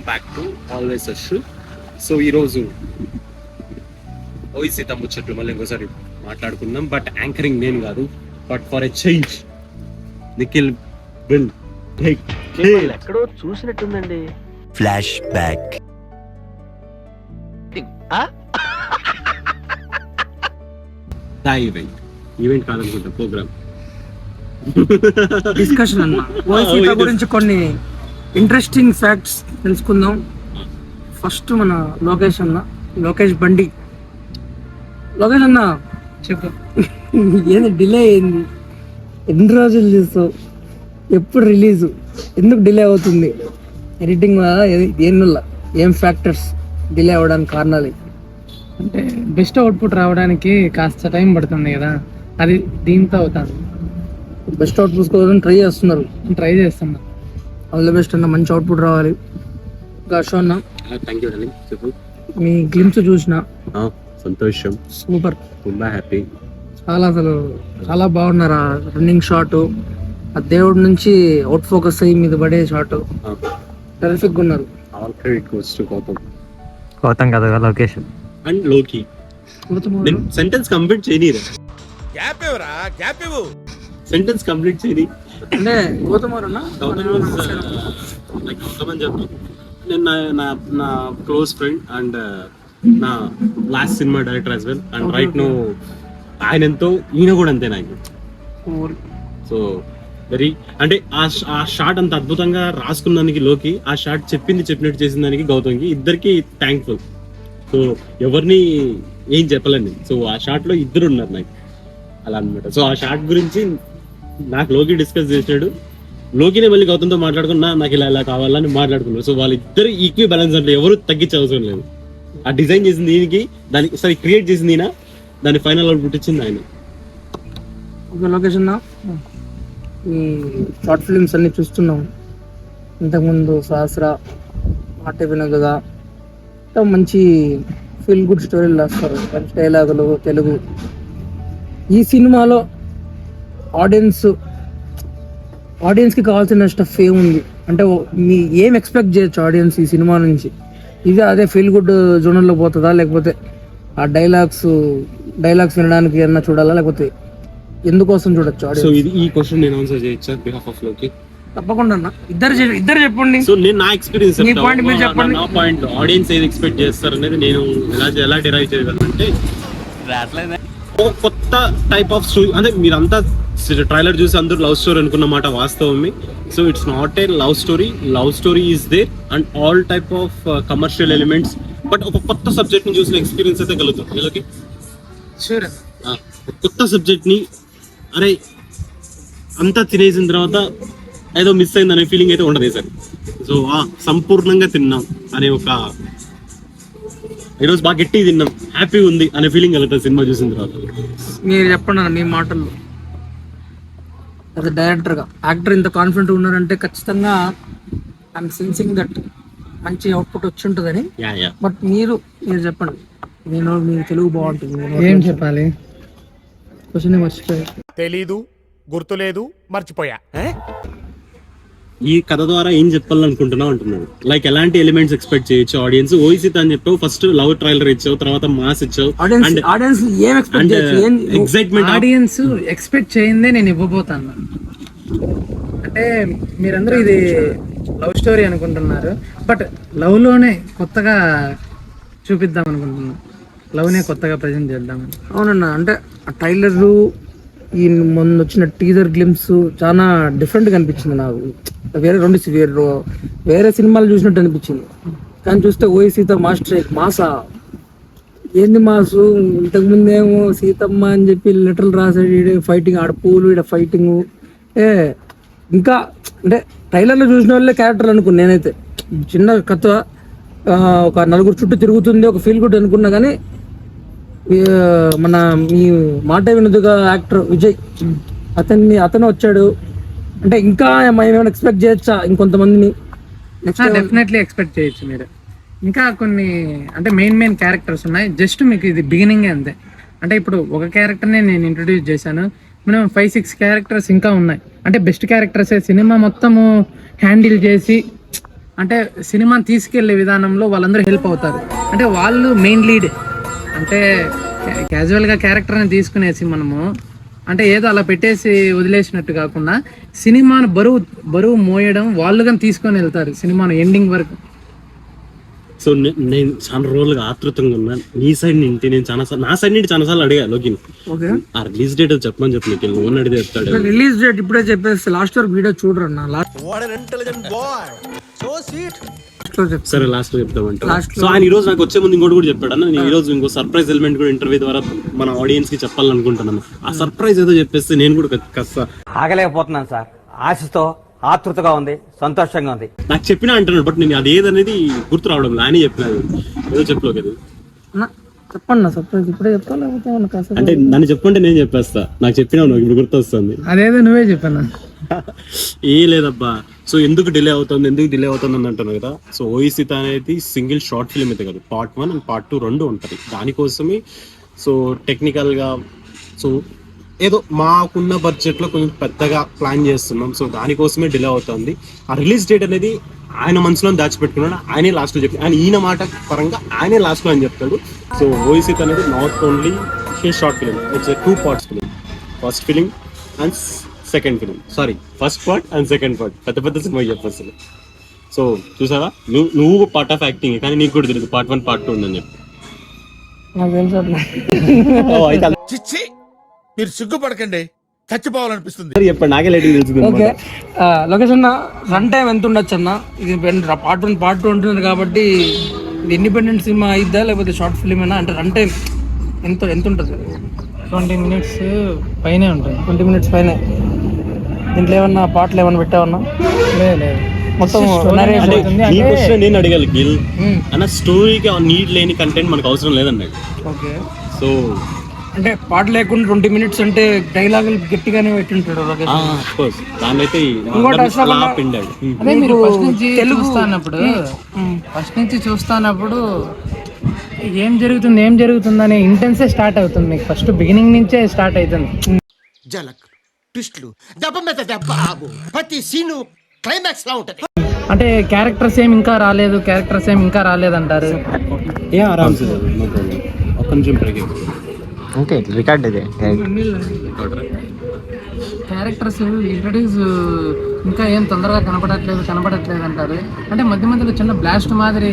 Back to always అష్. So ఈరోజు ఓయి సీత ముచ్చట్లు మళ్ళీ ఇంకోసారి మాట్లాడుకుందాం. బట్ యాంకరింగ్ నేను కాదు, but for a change Nikhil will take care. ఎక్కడో చూసినట్టుందండి. Flashback. ఈవెంట్ కాదనుకుంటా, ప్రోగ్రామ్ డిస్కషన్ అన్న ఓసీత గురించి కొన్ని ఇంట్రెస్టింగ్ ఫ్యాక్ట్స్ తెలుసుకుందాం. ఫస్ట్ మన లోకేష్ బండి. లోకేష్ అన్న చెప్పు, ఏంది డిలే అయింది? ఎన్ని రోజులు చూస్తావు? ఎప్పుడు రిలీజు? ఎందుకు డిలే అవుతుంది? ఎడిటింగ్ దేనివల్ల? ఏం ఫ్యాక్టర్స్ డిలే అవ్వడానికి కారణాలు? అంటే బెస్ట్ అవుట్పుట్ రావడానికి కాస్త టైం పడుతుంది కదా, అది దీంతో అవుతాను. బెస్ట్ అవుట్పుట్ కోసం ట్రై చేస్తున్నా. ఆల్ ది బెస్ట్ అన్న, మంచి అవుట్పుట్ రావాలి. ఇంకా షో అన్న, థ్యాంక్ యూ డార్లింగ్. చెప్పు. మీ గ్లిమ్స్ చూసిన సంతోషం, సూపర్, ತುಂಬಾ హ్యాపీ. అసలు చాలా బాగున్నారు. ఆ రన్నింగ్ షాట్, ఆ దేవుడి నుంచి అవుట్ ఫోకస్ అయ్యి మీద పడే షాట్ టెరిఫిక్ గా ఉన్నారు. All credit goes to Gautham కదా లోకేష్ అండ్ లోకి. నేను సెంటెన్స్ కంప్లీట్ చేయనీరా, సెంటెన్స్ కంప్లీట్ చేయని. అంటే గౌతమ్ అని చెప్పు. నేను నా క్లోజ్ ఫ్రెండ్ అండ్ నా లాస్ట్ cinema director as well. And right now ఆయన ఎంతో, ఈయన కూడా అంతే నాకు. సో వెరీ అంటే ఆ షాట్ అంత అద్భుతంగా రాసుకున్నానికి లోకి, ఆ షాట్ చెప్పినట్టు చేసిన దానికి గౌతమ్కి, ఇద్దరికి థ్యాంక్ఫుల్. సో ఎవరిని ఏం చెప్పలేను. సో ఆ షాట్ లో ఇద్దరు ఉన్నారు నాకు అలా అనమాట. సో ఆ షాట్ గురించి నాకు లోకి డిస్కస్ చేసాడు. లోకినే మళ్ళీ గౌతమ్తో మాట్లాడుకున్నా, నాకు ఇలా కావాలని మాట్లాడుకున్నారు. సో వాళ్ళిద్దరు ఈక్వీ బ్యాలెన్స్ అంటే ఎవరు తగ్గించే అవసరం లేదు. ఆ డిజైన్ చేసింది దీనికి, దానికి సరే క్రియేట్ చేసింది ఈయన, దాని ఫైనల్ అవుట్పుట్ ఇచ్చింది ఆయన. లొకేషన్ ఈ షార్ట్ ఫిల్మ్స్ అన్ని చూస్తున్నాం. ఇంతకుముందు సహస్ర, మాట వినగగా మంచి ఫీల్ గుడ్ స్టోరీలు రాస్తారు, మంచి డైలాగులు, తెలుగు. ఈ సినిమాలో ఆడియన్స్కి కావాల్సిన స్టఫ్ ఏముంది అంటే మీ ఏం ఎక్స్పెక్ట్ చేయొచ్చు ఆడియన్స్ ఈ సినిమా నుంచి? ఇది అదే ఫీల్ గుడ్ జోనర్లో పోతుందా, లేకపోతే ఆ డైలాగ్స్ వినడానికి ఏమన్నా చూడాలా, లేకపోతే ఎందుకోసం చూడొచ్చు? సో ఇది ఈ క్వశ్చన్ నేను ఆన్సర్ చేయొచ్చా బిహాఫ్ ఆఫ్ లోకి? తప్పకుండా అన్న, ఇద్దరు చెప్పండి. సో నేను నా ఎక్స్పీరియన్స్, మీ పాయింట్ మీరు చెప్పండి. నా పాయింట్ ఆడియన్స్ ఏది ఎక్స్పెక్ట్ చేస్తారు అనేది నేను ఎలా డిరైవ్ చేయగలంటే, ఒక కొత్త టైప్ ఆఫ్ స్టోరీ. అంటే మీరంతా ట్రైలర్ చూసి అందరూ లవ్ స్టోరీ అనుకున్న మాట వాస్తవమే. So it's not a love story is there and all type of commercial elements. But ఒక కొత్త సబ్జెక్ట్ ని చూసిన ఎక్స్పీరియన్స్ అయితే కలుగుతాం వీళ్ళకి. కొత్త సబ్జెక్ట్ ని అరే అంతా తినేసిన తర్వాత ఏదో మిస్ అయింది అనే ఫీలింగ్ అయితే ఉండదు సార్. సో సంపూర్ణంగా తిన్నాం అనే ఒక, ఈరోజు బాగా గట్టి తిన్నాం, హ్యాపీ ఉంది అనే ఫీలింగ్ కలుగుతుంది సినిమా చూసిన తర్వాత. మీరు చెప్పండి అన్న, మీ మాటల్లో డైరెక్టర్గా. యాక్టర్ ఇంత కాన్ఫిడెంట్ ఉన్నారంటే ఖచ్చితంగా ఐఎమ్ సెన్సింగ్ దట్ మంచి అవుట్పుట్ వచ్చి ఉంటుందని. బట్ మీరు చెప్పండి, మీరు తెలుగు బాగుంటుంది. ఏం చెప్పాలి? క్వశ్చన్ మర్చిపోయా, తెలీదు, గుర్తులేదు, మర్చిపోయా. ఈ కథ ద్వారా ఏం చెప్పాలనుకుంటున్నావు అంటున్నాడు. లైక్ ఎలాంటి ఎలిమెంట్స్ ఎక్స్పెక్ట్ చేయొచ్చు ఆడియన్స్? ఓయిసిత్ అని చెప్పావు, ఫస్ట్ లవ్ ట్రైలర్ ఇచ్చావు, తర్వాత మాస్ ఇచ్చావు. ఎక్సైట్మెంట్ ఆడియన్స్ ఎక్స్పెక్ట్ చేయిందే నేను ఇవ్వబోతాను. అంటే మీరందరూ ఇది లవ్ స్టోరీ అనుకుంటున్నారు, బట్ లవ్ లోనే కొత్తగా చూపిద్దాం అనుకుంటున్నాను. లవ్ నే కొత్తగా ప్రజెంట్ చేద్దామని. అవునన్నా, అంటే ఆ ట్రైలర్, ఈ మొన్న వచ్చిన టీజర్ గ్లిమ్స్ చాలా డిఫరెంట్గా అనిపించింది నాకు. వేరే సినిమాలు చూసినట్టు అనిపించింది. కానీ చూస్తే ఓయి సీత మాసా ఏంది మాసు? ఇంతకుముందేమో సీతమ్మ అని చెప్పి లెటర్లు రాసాడు, ఫైటింగ్, ఆడ పూలు, ఈడ ఫైటింగ్. ఇంకా అంటే ట్రైలర్లో చూసిన వాళ్ళే క్యారెక్టర్లు అనుకున్నా నేనైతే. చిన్న కథ, ఒక నలుగురు చుట్టూ తిరుగుతుంది, ఒక ఫీల్ గుడ్ అనుకున్నా. కానీ మన మీ మాట వినదుగా యాక్టర్ విజయ్, అతను వచ్చాడు అంటే ఇంకా ఏమైనా ఎక్స్పెక్ట్ చేయొచ్చా ఇంకొంతమందిని? డెఫినెట్లీ ఎక్స్పెక్ట్ చేయొచ్చు మీరు. ఇంకా కొన్ని అంటే మెయిన్ క్యారెక్టర్స్ ఉన్నాయి. జస్ట్ మీకు ఇది బిగినింగ్ అంతే. అంటే ఇప్పుడు ఒక క్యారెక్టర్ని నేను ఇంట్రొడ్యూస్ చేశాను, మినిమం 5-6 క్యారెక్టర్స్ ఇంకా ఉన్నాయి. అంటే బెస్ట్ క్యారెక్టర్స్ సినిమా మొత్తము హ్యాండిల్ చేసి అంటే సినిమాని తీసుకెళ్లే విధానంలో వాళ్ళందరూ హెల్ప్ అవుతారు. అంటే వాళ్ళు మెయిన్ లీడ్. అంటే క్యాజువల్గా క్యారెక్టర్ని తీసుకునేసి మనము అంటే ఏదో అలా పెట్టేసి వదిలేసినట్టు కాకుండా సినిమాను బరువు మోయడం వాళ్ళు కానీ తీసుకొని వెళ్తారు సినిమాను ఎండింగ్ వరకు. సో నేను చాలా రోజులుగా ఆతృతంగా ఉన్నా నీ సైడ్ నుండి నేను నా సైడ్ నుండి చాలా సార్లు అడిగా లోకిని ఓకే ఆ రిలీజ్ డేట్ చెప్పమని చెప్పి నీకు ఓన్ అడిగితే చెప్తాడు. రిలీజ్ డేట్ ఇప్పుడే చెప్పేసి లాస్ట్ వరకు వీడియో చూడరన్నా. లాస్ట్ సరే లాస్ట్ లో చెప్తామంట. సో ఆయన ఈ రోజు నాకు వచ్చే ముందు ఇంకోటి కూడా చెప్పాడు అన్న, నేను ఈ రోజు ఇంకో సర్ప్రైజ్ ఎలిమెంట్ కూడా ఇంటర్వ్యూ ద్వారా మన ఆడియన్స్ కి చెప్పాలనుకుంటున్నాను. ఆ సర్ప్రైజ్ ఏదో చెప్పేస్తే నేను కూడా కాస్త ఆగలేకపోతున్నాను సార్. ఆశతో ఆతృతగా ఉంది, సంతోషంగా ఉంది. నాకు చెప్పినా అంటున్నాడు, బట్ నేను అది ఏదనేది గుర్తు రావడం ఆయన చెప్పినది ఏదో చెప్పలో కదా. చెప్పండి సర్ప్రైజ్ ఇప్పుడే చెప్తా లేకపోతే అంటే నన్ను చెప్పంటే నేను చెప్పేస్తా, నాకు చెప్పినా నువ్వు ఇప్పుడు గుర్తొస్తుంది. అదేదో నువ్వే చెప్పాను. ఏ లేదబ్బా. సో ఎందుకు డిలే అవుతుంది అని అంటున్నావు కదా. సో ఓయిసిత అనేది సింగిల్ షార్ట్ ఫిల్మ్ అయితే కదా, పార్ట్ 1 అండ్ పార్ట్ 2 రెండు ఉంటుంది. దానికోసమే సో టెక్నికల్గా సో ఏదో మాకున్న బడ్జెట్లో కొంచెం పెద్దగా ప్లాన్ చేస్తున్నాం. సో దానికోసమే డిలే అవుతుంది. ఆ రిలీజ్ డేట్ అనేది ఆయన మనసులో దాచిపెట్టుకున్నాడు, ఆయనే లాస్ట్లో చెప్పి ఈయన మాట పరంగా ఆయనే లాస్ట్లో అని చెప్తాడు. సో ఓయిసిత అనేది not only short film, it's 2 parts film. First film and second film, sorry first part and second part. పెద్ద సినిమా చెప్పేసి. సో చూసావా, నువ్వు పార్ట్ ఆఫ్ యాక్టింగ్, కానీ నీకు కూడా తెలియదు పార్ట్ 1 పార్ట్ 2 ఉందని చెప్పి. నాకు తెలుసు. చిచ్చి మీరు సిగ్గుపడకండి, చచ్చిపోవాలనిపిస్తుంది. చెప్పండి, నాకే లేట్ తెలుస్తుంది. ఓకే లొకేషన్ రన్ టైం ఎంత ఉండొచ్చు అన్న? ఇది పార్ట్ 1 పార్ట్ 2 ఉంటుంది కాబట్టి ఇది ఇండిపెండెంట్ సినిమా అయిద్దా లేకపోతే షార్ట్ ఫిల్మ్ అయినా? అంటే రన్ టైం ఎంత ఉంటుంది? 20 minutes పైనే ఉంటుంది. 20 minutes పైన. దీంట్లో ఏమన్నా పాటలు ఏమన్నా పెట్టావన్నా? లేదు మొత్తం అంటే నీ క్వశ్చన్ నేను అడగాలి గిల్ అన్న, స్టోరీకి నీడ్ లేని కంటెంట్ మనకు అవసరం లేదన్నాడు. ఓకే సో అంటే పాట లేకుండా 20 minutes అంటే డైలాగులు గట్టిగానే పెట్టింటాడు. దాని అయితే పిండాడు. అదే మీరు ఫస్ట్ నుంచి చూస్తానప్పుడు ఏం జరుగుతుంది అనే ఇంటెన్సే స్టార్ట్ అవుతుంది మీకు. ఫస్ట్ బిగినింగ్ నుంచే స్టార్ట్ అవుతుంది. జలక్ ట్విస్ట్లు దెబ్బ మీద దెబ్బ, ప్రతి సీను క్లైమాక్స్ లా ఉంటది. అంటే క్యారెక్టర్స్ ఏం ఇంకా రాలేదు అంటారు. ఏ ఆరామ్స్ ఒక్క నిమిషం బ్రేక్. ఓకే రికార్డ్ ఇది. క్యారెక్టర్స్ ఇంట్రడ్యూస్ ఇంకా ఏం తొందరగా కనపడట్లేదు అంటారు. అంటే మధ్య మధ్యలో చిన్న బ్లాస్ట్ మాదిరి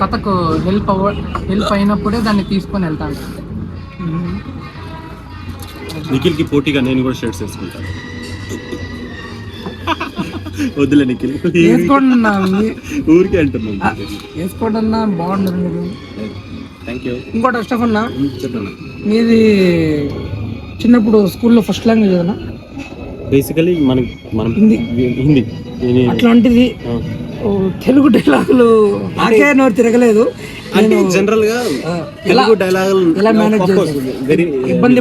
కథకు హెల్ప్ అయినప్పుడే దాన్ని తీసుకొని వెళ్తాను. నిఖిల్ కి పోటీగా నేను కూడా షర్ట్స్ వేసుకుంటాను. వద్దులే నిఖిల్, ఊరికే అంటున్నాను. వేసుకోండి అన్న, బాగుండదు మీరు. Thank you. ఇంకోటి అష్టఫ్ అన్న, చెప్పండి. మీది చిన్నప్పుడు స్కూల్లో ఫస్ట్ లాంగ్వేజ్ ఏదన్నా? బేసికలీ మనం హిందీ. అట్లాంటిది తెలుగు డైలాగులు నాకే నోరు తిరగలేదు. అంటే జనరల్ గా తెలుగు డైలాగులు ఇబ్బంది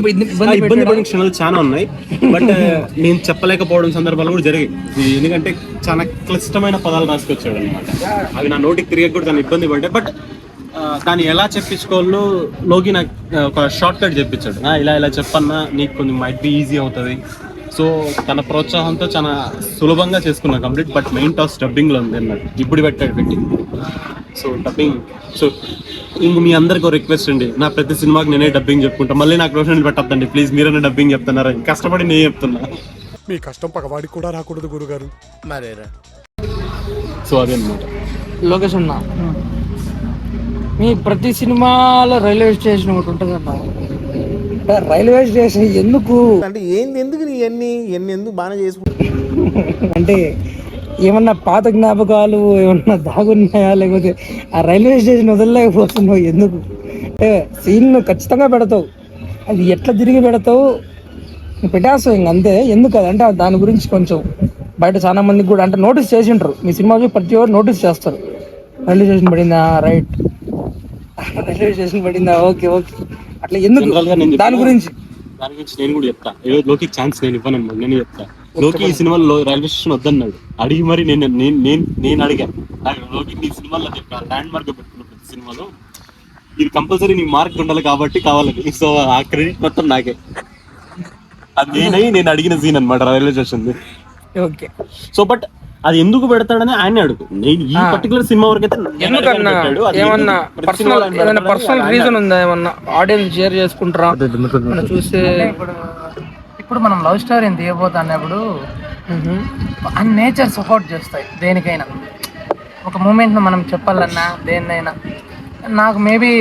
పడిన క్షణాలు చాలా ఉన్నాయి. బట్ నేను చెప్పలేకపోవడం సందర్భాలు కూడా జరిగాయి. ఎందుకంటే చాలా క్లిష్టమైన పదాలు రాసుకొచ్చాడు అనమాట. అవి నా నోటికి తిరిగి కూడా చాలా ఇబ్బంది పడ్డాయి. బట్ దాన్ని ఎలా చెప్పించుకోవాలో లోకి నాకు ఒక షార్ట్ కట్ చెప్పించాడు. ఇలా చెప్పన్నా నీకు కొంచెం మైట్ బి ఈజీ అవుతుంది. సో తన ప్రోత్సాహంతో చాలా సులభంగా చేసుకున్నా కంప్లీట్. బట్ మెయిన్ టాస్ డబ్బింగ్లో ఉంది అన్నాడు. ఇప్పుడు పెట్టి సో డబ్బింగ్. సో ఇంక మీ అందరికి ఒక రిక్వెస్ట్ అండి, నా ప్రతి సినిమాకి నేనే డబ్బింగ్ చెప్పుకుంటా. మళ్ళీ నాకు ప్రొఫెషనల్ పెట్టద్దండి ప్లీజ్. మీరైనా డబ్బింగ్ చెప్తున్నారా? కష్టపడి నేను చెప్తున్నా. మీ కష్టం పగవాడికి కూడా రాకూడదు గురుగారు. మరేరా. సో అదే అనమాట. లొకేషన్ మీ ప్రతి సినిమాలో రైల్వే స్టేషన్ ఒకటి ఉంటుంది అన్న. రైల్వే స్టేషన్ ఎందుకు అంటే ఎందుకు ఎన్ని ఎందుకు బాగా చేసుకుంటా? అంటే ఏమన్నా పాత జ్ఞాపకాలు ఏమన్నా దాగున్నాయా, లేకపోతే ఆ రైల్వే స్టేషన్ వదలలేకపోతున్నావు ఎందుకు? అంటే సీన్ ఖచ్చితంగా పెడతావు, అది ఎట్లా తిరిగి పెడతావు పెట్టేస్తావు ఇంక అంతే. ఎందుకు అది అంటే దాని గురించి కొంచెం బయట చాలా మందికి కూడా అంటే నోటీస్ చేసి ఉంటారు. మీ సినిమా ప్రతి ఒక్కరు నోటీస్ చేస్తారు. రైల్వే స్టేషన్ పడిందా, రైట్, రైల్వే స్టేషన్ పడిందా, ఓకే అట్లా ఎందుకు? దాని గురించి నేను కూడా చెప్తా. లోకి ఛాన్స్ నేను ఇవ్వను, నేను చెప్తా. లోకి ఈ సినిమాలో రైల్వే స్టేషన్ వద్దన్నాడు. అడిగి మరి నేను అడిగాను. లోకి నీ సినిమాలో చెప్పాను, ల్యాండ్ మార్క్ పెట్టుకున్న ప్రతి సినిమాలో ఇది కంపల్సరీ నీ మార్క్ ఉండాలి కాబట్టి కావాలని. సో ఆ క్రెడిట్ మొత్తం నాకే. అది నేను అడిగిన సీన్ అనమాట railway station. Okay. So but అది ఎందుకు పెడతాడని ఆయన అడుగు. నేను ఈ పర్టికులర్ సినిమా వరకు అయితే ఎందుకన్నా ఏమన్నా పర్సనల్ ఏదైనా పర్సనల్ రీజన్ ఉందా, ఏమన్నా ఆడియన్స్ షేర్ చేసుకుంటారా మనం చూస్తే? ఇప్పుడు మనం లవ్ స్టోరీని తీయబోతున్నప్పుడు నేచర్ సపోర్ట్ చేస్తాయి దేనికైనా. ఒక మూమెంట్ను మనం చెప్పాలన్నా దేన్నైనా, నాకు మేబీ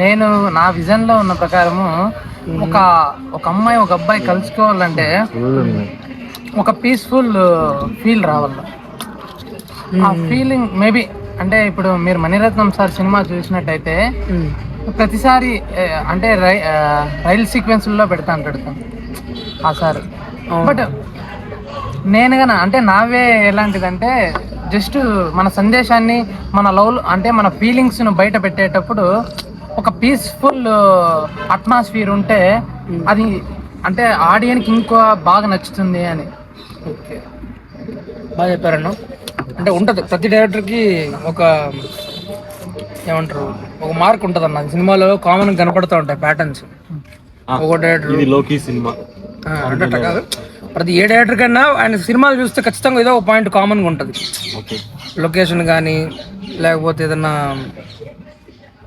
నేను నా విజన్లో ఉన్న ప్రకారము ఒక అమ్మాయి ఒక అబ్బాయి కలుసుకోవాలంటే ఒక పీస్ఫుల్ ఫీల్ రావాలి. ఆ ఫీలింగ్ మేబీ అంటే ఇప్పుడు మీరు మణిరత్నం సార్ సినిమా చూసినట్టయితే ప్రతిసారి అంటే రైల్ సీక్వెన్స్లో పెడతా అంటాడు ఆ సార్. బట్ నేను గన అంటే నావే ఎలాంటిదంటే జస్ట్ మన సందేశాన్ని, మన లవ్ అంటే మన ఫీలింగ్స్ను బయట పెట్టేటప్పుడు ఒక పీస్ఫుల్ అట్మాస్ఫియర్ ఉంటే అది అంటే ఆడియన్కి ఇంకో బాగా నచ్చుతుంది అని. ఓకే, బాగా చెప్పారన్న. అంటే ఉంటుంది ప్రతి డైరెక్టర్కి ఒక ఏమంటారు ఒక మార్క్ ఉంటుంది అన్న. సినిమాలో కామన్ కనపడుతూ ఉంటాయి ప్యాటర్న్స్. ఒక డైరెక్టర్ ఇది లోకి సినిమా అంటే కాదు, ప్రతి ఏ డైరెక్టర్ కన్నా ఆయన సినిమాలు చూస్తే ఖచ్చితంగా ఏదో ఒక పాయింట్ కామన్గా ఉంటుంది. లొకేషన్ కానీ లేకపోతే ఏదన్నా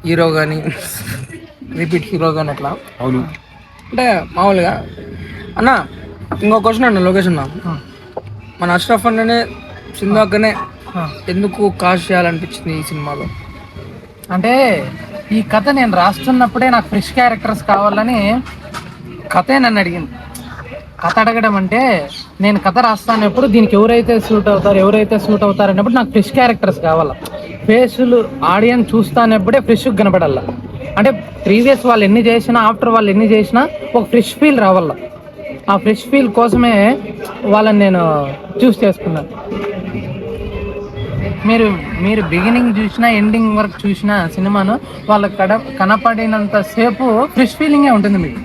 హీరో కానీ రిపీట్ హీరో కానీ అట్లా. అవును. అంటే మామూలుగా అన్న ఇంకో క్వశ్చన్ అన్న, లొకేషన్ మన అష్రఫ్ అన్ననే సింధు అక్కనే ఎందుకు కాస్ట్ చేయాలనిపించింది ఈ సినిమాలో? అంటే ఈ కథ నేను రాస్తున్నప్పుడే నాకు ఫ్రెష్ క్యారెక్టర్స్ కావాలని కథే నన్ను అడిగింది. కథ అడగడం అంటే నేను కథ రాస్తానప్పుడు దీనికి ఎవరైతే సూట్ అవుతారు అన్నప్పుడు నాకు ఫ్రెష్ క్యారెక్టర్స్ కావాలా. ఫేసులు ఆడియన్స్ చూస్తానప్పుడే ఫ్రెష్గా కనపడాల. అంటే ప్రీవియస్ వాళ్ళు ఎన్ని చేసినా ఆఫ్టర్ వాళ్ళు ఎన్ని చేసినా ఒక ఫ్రెష్ ఫీల్ రావాల. ఆ ఫ్రెష్ ఫీల్ కోసమే వాళ్ళని నేను చూస్ చేసుకున్నాను. మీరు బిగినింగ్ చూసినా ఎండింగ్ వరకు చూసిన సినిమాను వాళ్ళకి కనపడినంత సేపు ఫ్రెష్ ఫీలింగే ఉంటుంది మీకు.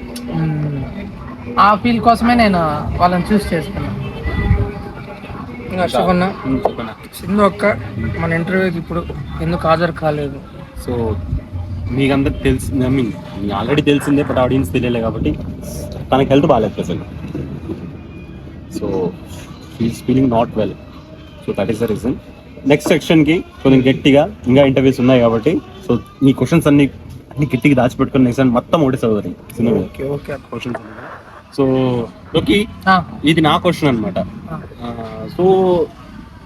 ఆ ఫీల్ కోసమే నేను వాళ్ళని చూస్ చేసుకున్నాను. ఇంకా అష్రఫ్ అన్న, సింధు అక్క మన ఇంటర్వ్యూకి ఇప్పుడు ఎందుకు హాజరు కాలేదు? సో మీకు అందరికి తెలిసింది, ఐ మీన్ ఆల్రెడీ తెలిసిందే, బట్ ఆడియన్స్ తెలియలే కాబట్టి తనకి హెల్త్ బాగాలేదు present. So she's feeling not well. So that is the reason. Next సెక్షన్కి కొంచెం గట్టిగా ఇంకా ఇంటర్వ్యూస్ ఉన్నాయి కాబట్టి సో మీ క్వశ్చన్స్ అన్ని గట్టిగా దాచిపెట్టుకుని నెక్స్ట్ మొత్తం ఒకటి చదువుతాయి సినిమా క్వశ్చన్స్. సో ఓకే, ఇది నా క్వశ్చన్ అనమాట. సో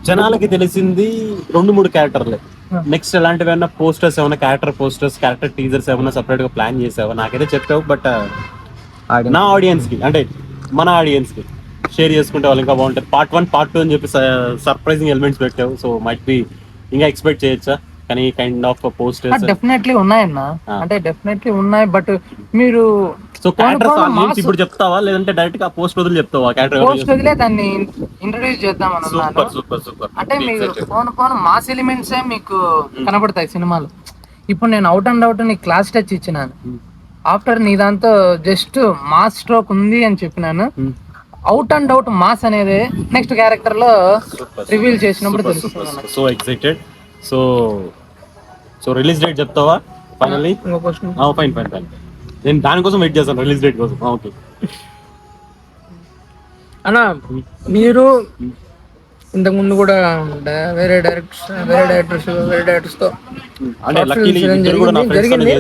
జనాలకి తెలిసింది 2-3 క్యారెక్టర్లే. నెక్స్ట్ ఎలాంటివి ఏమైనా పోస్టర్స్, ఏమైనా క్యారెక్టర్ పోస్టర్స్, క్యారెక్టర్ టీజర్స్ ఏమైనా సపరేట్ గా ప్లాన్ చేసావా? నాకైతే చెప్పావు, బట్ నా ఆడియన్స్ కి అంటే మన ఆడియన్స్ కి షేర్ చేసుకుంటే వాళ్ళు ఇంకా బాగుంటుంది. పార్ట్ 1, పార్ట్ 2 అని చెప్పి సర్ప్రైజింగ్ ఎలిమెంట్స్ పెట్టావు. సో మైట్ బి ఇంకా ఎక్స్పెక్ట్ చేయొచ్చా కానీ కైండ్ ఆఫ్ పోస్టర్స్? డెఫినెట్లీ ఉన్నాయన్న, అంటే డెఫినెట్లీ ఉన్నాయి. బట్ మీరు సో క్యారెక్టర్స్ ఇప్పుడు చెప్తావా లేదంటే డైరెక్ట్ గా పోస్ట్ వదిలి చెప్తావా? పోస్ట్ వదిలే దాన్ని ఇంట్రొడ్యూస్ చేద్దాం అనుకున్నాను. సూపర్. అంటే మీరు పోను మాస్ ఎలిమెంట్స్ మీకు కనబడతాయి సినిమాలు. ఇప్పుడు నేను అవుట్ అండ్ అవుట్ నీకు క్లాస్ టచ్ ఇచ్చినాను. ఆఫ్టర్ నీ దాంతో జస్ట్ మాస్ స్ట్రోక్ ఉంది అని చెప్పినాను. అవుట్ అండ్ అవుట్ మాస్ అనేది నెక్స్ట్ క్యారెక్టర్ లో రివీల్ చేసినప్పుడు తెలుస్తుంది. So excited. So release date చెప్తావా ఫైనల్లీ? ఫైన్. నేను దానికోసం వెయిట్ చేస్తాను, రిలీజ్ డేట్ కోసం. ఓకే అన్న, మీరు ఇంతకుముందు కూడా వేరే డైరెక్టర్స్ తో జరిగింది.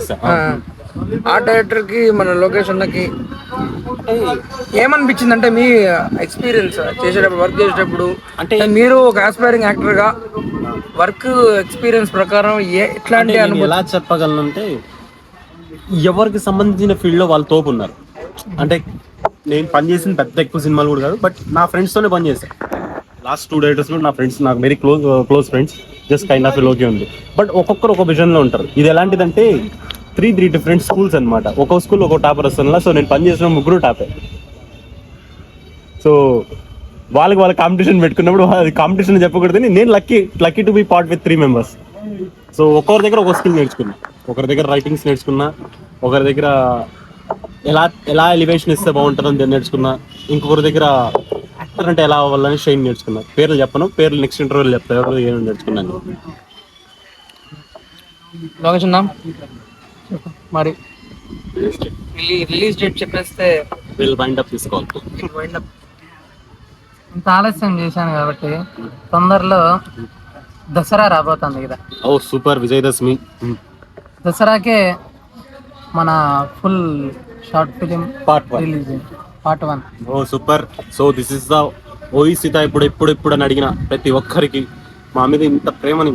ఆ డైరెక్టర్ కి మన లొకేషన్ కి ఏమనిపించింది అంటే మీ ఎక్స్పీరియన్స్ చేసేటప్పుడు, వర్క్ చేసేటప్పుడు? అంటే మీరు ఒక ఆస్పైరింగ్ యాక్టర్ గా వర్క్ ఎక్స్పీరియన్స్ ప్రకారం ఎట్లాంటి ఎలా చెప్పగలను అంటే ఎవరికి సంబంధించిన ఫీల్డ్ లో వాళ్ళు తోపు ఉన్నారు. అంటే నేను పనిచేసిన పెద్ద ఎక్కువ సినిమాలు కూడా కాదు, బట్ నా ఫ్రెండ్స్ తోనే పనిచేస్తాను. లాస్ట్ 2 డైరెక్టర్స్ లో నా ఫ్రెండ్స్, నాకు very close friends, just kind of okay ఉంది. బట్ ఒక్కొక్కరు ఒక విజన్ లో ఉంటారు. ఇది ఎలాంటిదంటే 3 డిఫరెంట్ స్కూల్స్ అనమాట. ఒక్కొక్క స్కూల్ ఒక టాపర్ వస్తున్నా. సో నేను పనిచేసిన 3 టాపే. సో వాళ్ళ కాంపిటీషన్ పెట్టుకున్నప్పుడు అది కాంపిటీషన్ చెప్పకూడదని నేను lucky to be part with 3 members. So ఒక్కొక్కరి దగ్గర ఒక స్కిల్ నేర్చుకున్నా. ఒకరి దగ్గర రైటింగ్స్ నేర్చుకున్నా, ఒకరి దగ్గర ఎలా ఎలివేషన్ ఇస్తే బాగుంటుందని నేర్చుకున్నా, ఇంకొకరి దగ్గర యాక్టర్ అంటే ఎలా అవ్వాలని షైన్ నేర్చుకున్నా. పేర్లు చెప్పను, పేర్లు నెక్స్ట్ ఇంటర్వ్యూలో చెప్తా ఎవరు ఏమి నేర్చుకున్నాను. లొకేషన్ మరి రిలీజ్ డేట్ చెప్పేస్తే వీళ్ళు వైండ్ అప్ తీసుకోవాలి. ఇంత ఆలస్యం చేశాను కాబట్టి తొందరలో దసరా రాబోతుంది కదా, ఓ సూపర్, విజయదశమి. దసరాకే మన full short film part 1. Release, part 1. ఓ super. So this is the Oye Seetha ఇప్పుడు అని అడిగిన ప్రతి ఒక్కరికి మా మీద ఇంత ప్రేమని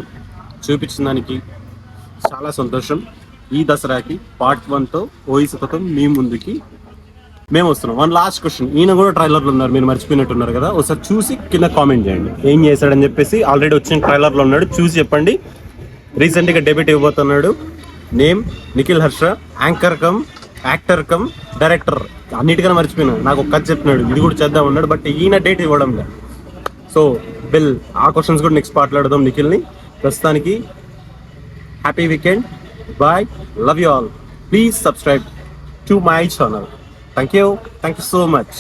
చూపించిన దానికి చాలా సంతోషం. ఈ దసరాకి పార్ట్ 1తో ఓయి సీతతో మీ ముందుకి మేము వస్తున్నాం. వన్ లాస్ట్ క్వశ్చన్, ఈయన కూడా ట్రైలర్లో ఉన్నారు, మీరు మర్చిపోయినట్టున్నారు కదా, ఒకసారి చూసి కింద కామెంట్ చేయండి ఏం చేశాడని చెప్పేసి. ఆల్రెడీ వచ్చిన ట్రైలర్లో ఉన్నాడు, చూసి చెప్పండి. రీసెంట్గా డెబ్యూట్ ఇవ్వబోతున్నాడు. Name Nikhil Harsha, anchor come actor come director, అన్నిటికన్నా మర్చిపోయినా, నాకు ఒక కథ చెప్పినాడు, ఇది కూడా చేద్దాం అన్నాడు, బట్ ఈయన డేట్ ఇవ్వడం లేదు. సో బిల్ ఆ క్వశ్చన్స్ కూడా నెక్స్ట్ మాట్లాడదాం నిఖిల్ని. ప్రస్తుతానికి happy weekend, bye, love you all. Please subscribe to my channel. Thank you so much.